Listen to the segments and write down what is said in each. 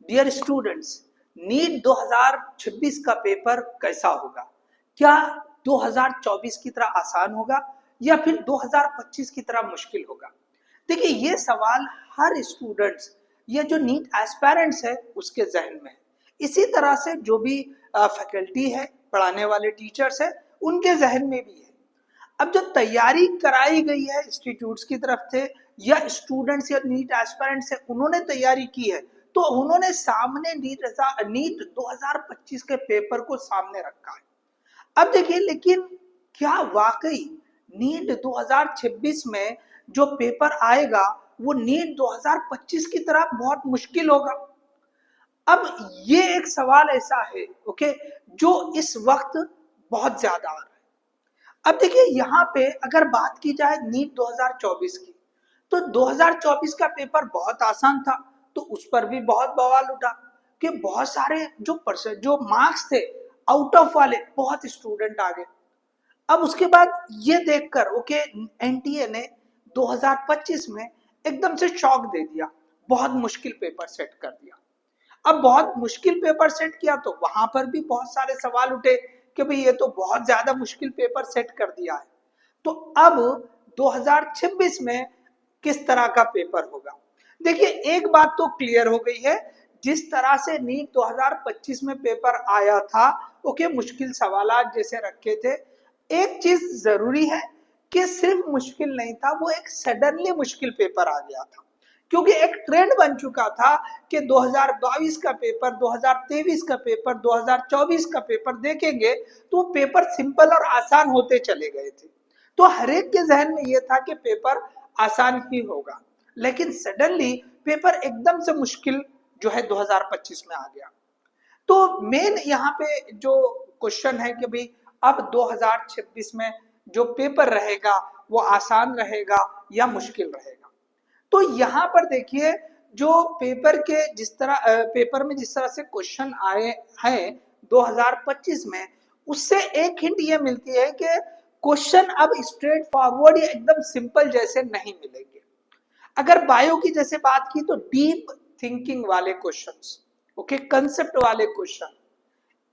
Dear students, NEET 2026 का paper कैसा होगा? क्या 2024 की तरह आसान होगा या फिर 2025 की तरह मुश्किल होगा? देखिए, ये सवाल हर स्टूडेंट्स या जो नीट एस्पायरेंट्स है उसके जहन में है। इसी तरह से जो भी फैकल्टी है, पढ़ाने वाले टीचर्स है, उनके जहन में भी है। अब जो तैयारी कराई गई है इंस्टीट्यूट्स की तरफ से या स्टूडेंट्स या नीट एस्पिरेंट्स है, उन्होंने तैयारी की है, तो उन्होंने सामने नीट 2025 के पेपर को सामने रखा है। अब देखिए, लेकिन क्या वाकई नीट 2026 में जो पेपर आएगा वो नीट 2025 की तरह बहुत मुश्किल होगा? अब ये एक सवाल ऐसा है, ओके, जो इस वक्त बहुत ज्यादा आ रहा है। अब देखिए, यहाँ पे अगर बात की जाए नीट 2024 की, तो 2024 का पेपर बहुत आसान था, तो उस पर भी बहुत बवाल उठा कि बहुत सारे जो मार्क्स थे आउट ऑफ वाले, बहुत स्टूडेंट आ गए। अब उसके बाद ये देखकर ओके, एनटीए ने 2025 में एकदम से शॉक दे दिया, बहुत मुश्किल पेपर सेट कर दिया। अब बहुत मुश्किल पेपर सेट किया तो वहां पर भी बहुत सारे सवाल उठे कि भाई ये तो बहुत ज्यादा मुश्किल पेपर सेट कर दिया है। तो अब 2026 में किस तरह का पेपर होगा? देखिए, एक बात तो क्लियर हो गई है, जिस तरह से नीट 2025 में पेपर आया था, ओके, मुश्किल सवाल जैसे रखे थे, एक चीज जरूरी है कि सिर्फ मुश्किल नहीं था, वो एक सडनली मुश्किल पेपर आ गया था, क्योंकि एक ट्रेंड बन चुका था कि 2022 का पेपर, 2023 का पेपर, 2024 का पेपर देखेंगे तो पेपर सिंपल और आसान होते चले गए थे। तो हर एक के जहन में यह था कि पेपर आसान ही होगा, लेकिन सडनली पेपर एकदम से मुश्किल जो है 2025 में आ गया। तो मेन यहाँ पे जो क्वेश्चन है कि भाई अब 2026 में जो पेपर रहेगा वो आसान रहेगा या मुश्किल रहेगा? तो यहाँ पर देखिए, जो पेपर में जिस तरह से क्वेश्चन आए हैं 2025 में, उससे एक हिंट ये मिलती है कि क्वेश्चन अब स्ट्रेट फॉरवर्ड या एकदम सिंपल जैसे नहीं मिलेंगे। अगर बायो की जैसे बात की तो डीप थिंकिंग वाले क्वेश्चंस, ओके, कंसेप्ट वाले क्वेश्चन,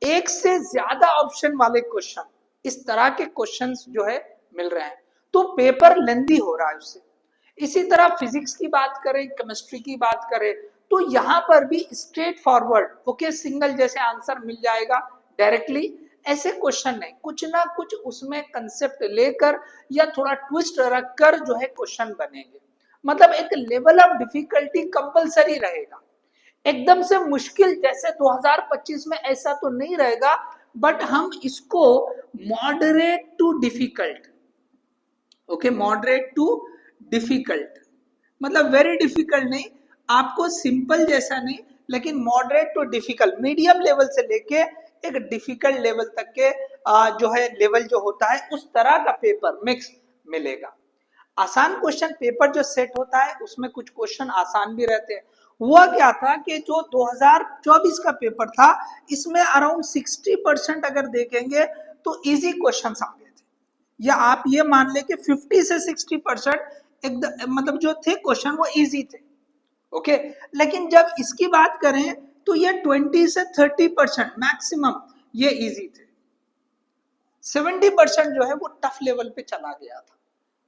एक से ज्यादा ऑप्शन वाले क्वेश्चन, इस तरह के क्वेश्चंस जो है मिल रहे हैं, तो पेपर लेंदी हो रहा है उससे। इसी तरह फिजिक्स की बात करें, केमिस्ट्री की बात करें, तो यहाँ पर भी स्ट्रेट फॉरवर्ड, ओके, सिंगल जैसे आंसर मिल जाएगा डायरेक्टली, ऐसे क्वेश्चन नहीं, कुछ ना कुछ उसमें कंसेप्ट लेकर या थोड़ा ट्विस्ट रखकर जो है क्वेश्चन बनेंगे। मतलब एक लेवल ऑफ डिफिकल्टी कंपलसरी रहेगा। एकदम से मुश्किल जैसे 2025 में ऐसा तो नहीं रहेगा, बट हम इसको moderate to difficult, okay, moderate to difficult, मतलब वेरी डिफिकल्ट नहीं, आपको सिंपल जैसा नहीं, लेकिन moderate to difficult, medium level से लेके एक डिफिकल्ट लेवल तक के जो है लेवल जो होता है, उस तरह का पेपर मिक्स मिलेगा। आसान क्वेश्चन पेपर जो सेट होता है उसमें कुछ क्वेश्चन आसान भी रहते हैं। हुआ क्या था कि जो 2024 का पेपर था, इसमें अराउंड 60% अगर देखेंगे तो इजी क्वेश्चंस आ गए थे, या आप ये मान ले कि 50 से 60% एकदम, मतलब जो थे क्वेश्चन वो इजी थे, ओके। लेकिन जब इसकी बात करें तो ये 20 से 30% मैक्सिमम ये इजी थे, 70% जो है वो टफ लेवल पे चला गया था।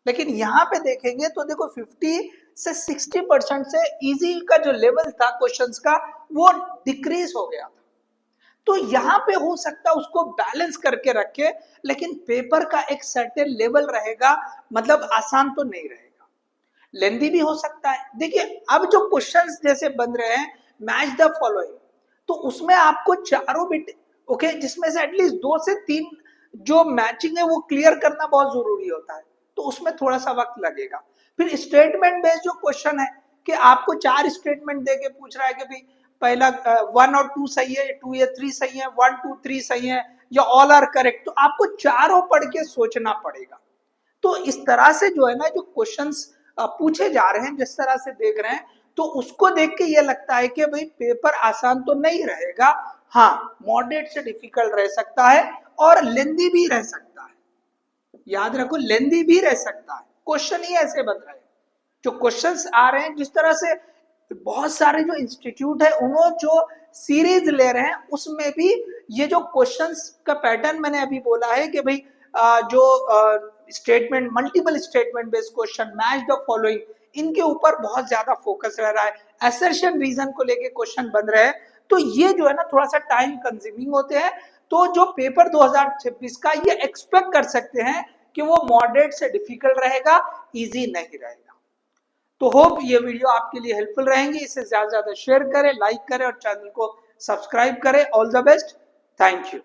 लेकिन यहाँ पे देखेंगे तो देखो 50 से 60% से इजी का जो लेवल था क्वेश्चंस का वो डिक्रीज हो गया था। तो यहाँ पे हो सकता है उसको बैलेंस करके रखे, लेकिन पेपर का एक सर्टेन लेवल रहेगा, मतलब आसान तो नहीं रहेगा, लेंदी भी हो सकता है। देखिए, अब जो क्वेश्चंस जैसे बन रहे हैं मैच द फॉलोइंग, तो उसमें आपको चारों बिट, ओके, जिसमें से एटलीस्ट 2 से 3 जो मैचिंग है वो क्लियर करना बहुत जरूरी होता है, तो उसमें थोड़ा सा वक्त लगेगा। फिर स्टेटमेंट बेस्ड जो क्वेश्चन है कि आपको 4 स्टेटमेंट देके पूछ रहा है कि भाई पहला 1 और 2 सही है, 2 या 3 सही है, 1 2 3 सही है, या ऑल आर करेक्ट, तो आपको चारों पढ़ के सोचना पड़ेगा। तो इस तरह से जो है ना, जो क्वेश्चंस पूछे जा रहे हैं, जिस तरह से देख रहे हैं, तो उसको देख के ये लगता है कि भाई पेपर आसान तो नहीं रहेगा, हाँ, मॉडरेट से डिफिकल्ट रह सकता है और लेंदी भी रह सकता है। याद रखो, लेंदी भी रह सकता है, क्वेश्चन ही ऐसे बन रहे हैं, जो क्वेश्चंस आ रहे हैं जिस तरह से बहुत सारे जो इंस्टीट्यूट है उन्होंने जो सीरीज ले रहे हैं उसमें भी ये जो क्वेश्चंस का पैटर्न मैंने अभी बोला है कि भाई जो statement, multiple statement based question, match the following, इनके ऊपर बहुत ज्यादा फोकस रह रहा है। असर्शन रीजन को लेके क्वेश्चन बन रहे हैं, तो ये जो है ना थोड़ा सा टाइम कंज्यूमिंग होते हैं। तो जो पेपर 2026 का ये एक्सपेक्ट कर सकते हैं कि वो मॉडरेट से डिफिकल्ट रहेगा, इजी नहीं रहेगा। तो होप ये वीडियो आपके लिए हेल्पफुल रहेंगी। इसे ज्यादा से ज्यादा शेयर करें, लाइक करें और चैनल को सब्सक्राइब करें। All the best, thank you.